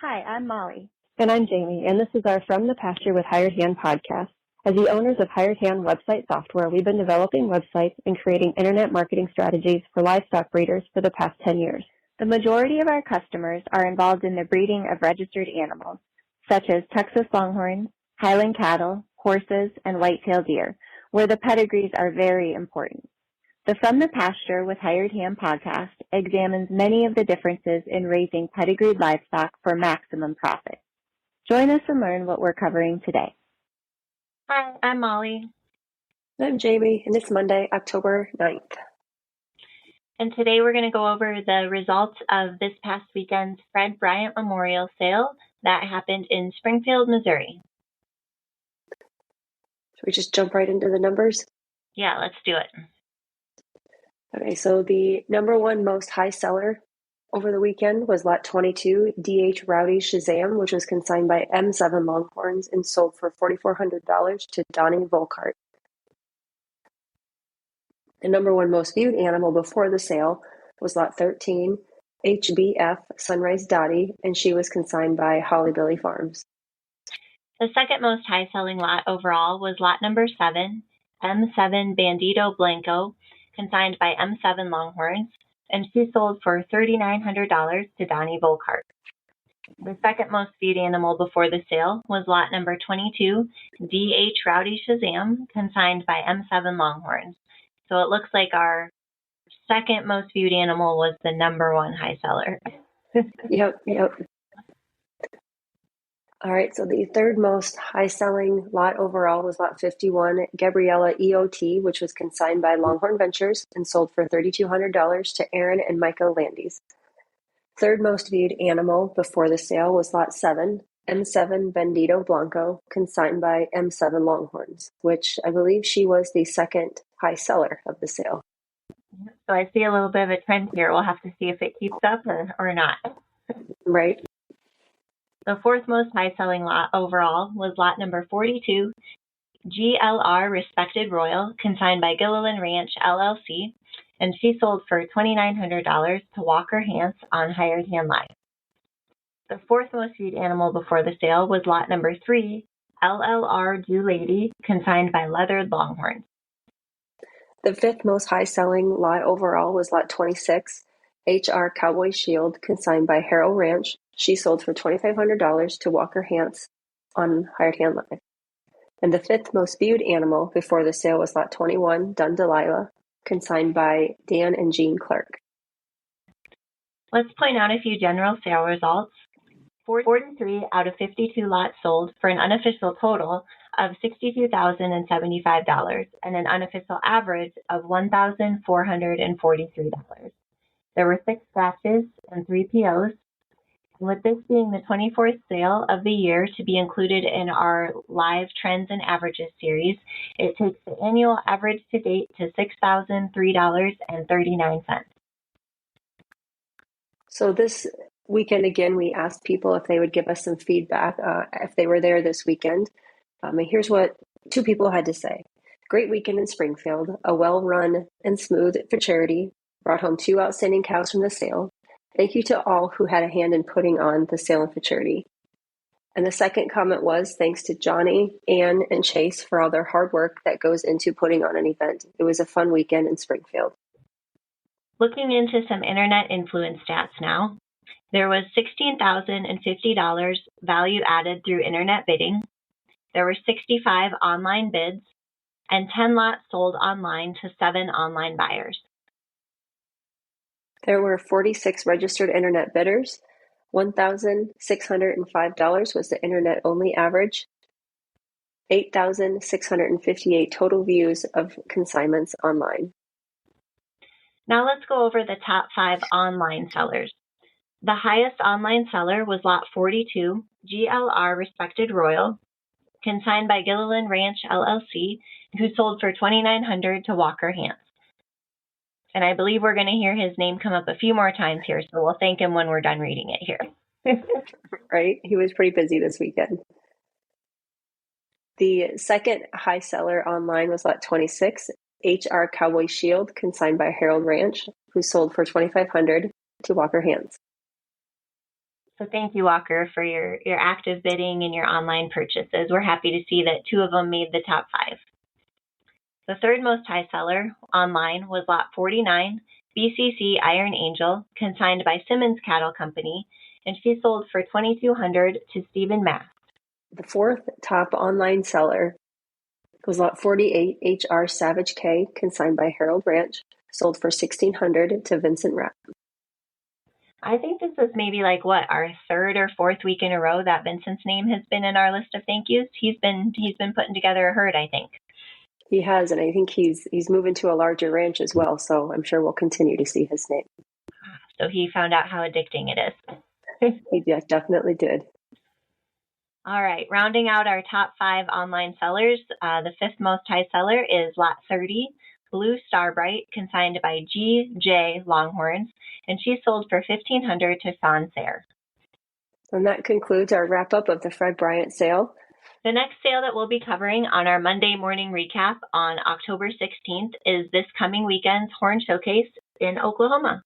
Hi, I'm Molly. And I'm Jamie, and this is our From the Pasture with Hired Hand podcast. As the owners of Hired Hand website software, we've been developing websites and creating internet marketing strategies for livestock breeders for the past 10 years. The majority of our customers are involved in the breeding of registered animals, such as Texas Longhorns, Highland cattle, horses, and whitetail deer, where the pedigrees are very important. The From the Pasture with Hired Hand podcast examines many of the differences in raising pedigreed livestock for maximum profit. Join us and learn what we're covering today. Hi, I'm Molly. I'm Jamie, and it's Monday, October 9th. And today we're going to go over the results of this past weekend's Fred Byrant Memorial Sale that happened in Springfield, Missouri. Should we just jump right into the numbers? Yeah, let's do it. Okay, so the number one most high seller over the weekend was lot 22, DH Rowdy Shazam, which was consigned by M7 Longhorns and sold for $4,400 to Donnie Volkart. The number one most viewed animal before the sale was lot 13, HBF Sunrise Dottie, and she was consigned by Holly Billy Farms. The second most high-selling lot overall was lot number 7, M7 Bandito Blanco, consigned by M7 Longhorns, and she sold for $3,900 to Donnie Volkart. The second most viewed animal before the sale was lot number 22, DH Rowdy Shazam, consigned by M7 Longhorns. So it looks like our second most viewed animal was the number one high seller. Yep. All right, so the third most high-selling lot overall was lot 51, Gabriella EOT, which was consigned by Longhorn Ventures and sold for $3,200 to Aaron and Micah Landys. Third most viewed animal before the sale was lot 7, M7 Bandito Blanco, consigned by M7 Longhorns, which I believe she was the second high seller of the sale. So I see a little bit of a trend here. We'll have to see if it keeps up or not. Right. The fourth most high-selling lot overall was lot number 42, GLR Respected Royal, consigned by Gilliland Ranch, LLC, and she sold for $2,900 to Walker Hance on Hired Hand Live. The fourth most viewed animal before the sale was lot number 3, LLR Jew Lady, consigned by Leathered Longhorns. The fifth most high-selling lot overall was lot 26, HR Cowboy Shield, consigned by Harold Ranch. She sold for $2,500 to Walker Hance on Hired Hand Live. And the fifth most viewed animal before the sale was lot 21, Dun Delilah, consigned by Dan and Jean Clark. Let's point out a few general sale results. 43 out of 52 lots sold for an unofficial total of $62,075 and an unofficial average of $1,443. There were 6 scratches and 3 POs. And with this being the 24th sale of the year to be included in our Live Trends and Averages series, it takes the annual average to date to $6,003.39. So this weekend, again, we asked people if they would give us some feedback if they were there this weekend. And here's what 2 people had to say. Great weekend in Springfield, a well-run and smooth for charity, brought home 2 outstanding cows from the sale. Thank you to all who had a hand in putting on the sale and for charity. And the second comment was, thanks to Johnny, Ann, and Chase for all their hard work that goes into putting on an event. It was a fun weekend in Springfield. Looking into some internet influence stats now, there was $16,050 value added through internet bidding. There were 65 online bids and 10 lots sold online to 7 online buyers. There were 46 registered internet bidders. $1,605 was the internet-only average. 8,658 total views of consignments online. Now let's go over the top 5 online sellers. The highest online seller was lot 42, GLR Respected Royal, consigned by Gilliland Ranch, LLC, who sold for $2,900 to Walker Hance. And I believe we're going to hear his name come up a few more times here, so we'll thank him when we're done reading it here. Right? He was pretty busy this weekend. The second high seller online was lot 26, HR Cowboy Shield, consigned by Harold Ranch, who sold for $2,500 to Walker Hance. So thank you, Walker, for your active bidding and your online purchases. We're happy to see that 2 of them made the top 5. The third most high seller online was lot 49, BCC Iron Angel, consigned by Simmons Cattle Company, and she sold for $2,200 to Stephen Mast. The fourth top online seller was lot 48, HR Savage K, consigned by Harold Ranch, sold for $1,600 to Vincent Rapp. I think this is maybe like our 3rd or 4th week in a row that Vincent's name has been in our list of thank yous. He's been putting together a herd, I think. He has, and I think he's moving to a larger ranch as well, so I'm sure we'll continue to see his name. So he found out how addicting it is. He definitely did. All right, rounding out our top 5 online sellers, the 5th most high seller is lot 30, Blue Starbright, consigned by G.J. Longhorns, and she sold for $1,500 to Sean Sayre. And that concludes our wrap-up of the Fred Bryant sale. The next sale that we'll be covering on our Monday morning recap on October 16th is this coming weekend's Horn Showcase in Oklahoma.